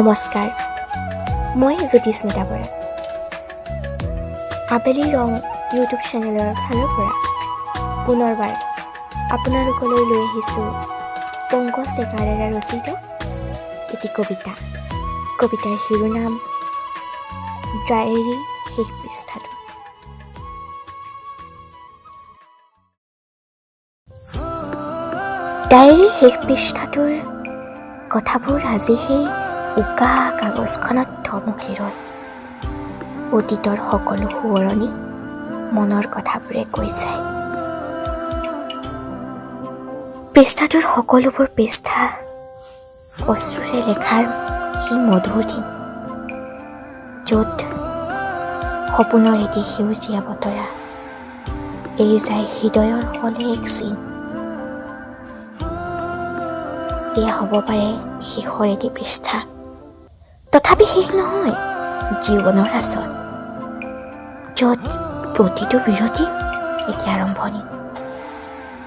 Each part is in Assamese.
নমস্কাৰ, মই জ্যোতিস্মিতা বৰা। আবেলি ৰং ইউটিউব চেনেলৰ ফালৰ পৰা পুনৰবাৰ আপোনালোকলৈ লৈ আহিছোঁ পংকজ ডেকাৰেৰে ৰচিত এটি কবিতা। কবিতাৰ শিৰোনাম ডায়েৰীৰ শেষ পৃষ্ঠাটো। ডায়েৰীৰ শেষ পৃষ্ঠাটোৰ কথাবোৰ আজি সেই উকা কাগজখনত থমকি ৰয়। অতীতৰ সকলো সোঁৱৰণি মনৰ কথাবোৰে কৈ যায়। পৃষ্ঠাটোৰ সকলোবোৰ পৃষ্ঠা অশ্ৰুৰে লেখাৰ সেই মধুৰ দিন, য'ত সপোনৰ এটি সেউজীয়া বতৰা এৰি যায় হৃদয়ৰ হলে এক চিন। এয়া হ'ব পাৰে শেষৰ এটি পৃষ্ঠা, তথাপি শেষ নহয় জীৱনৰ আচল, য'ত প্ৰতিটো বিৰতি এটি আৰম্ভণি,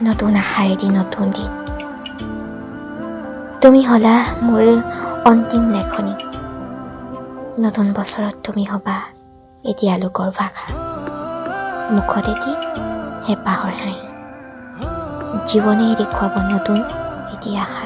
নতুন আশাৰেদি নতুন দিন। তুমি হ'লা মোৰ অন্তিম লেখনি, নতুন বছৰত তুমি হ'বা এটি আলোকৰ ভাষা, মুখত এটি হেঁপাহৰ হাঁহি, জীৱনেই দেখুৱাব নতুন এটি আশা।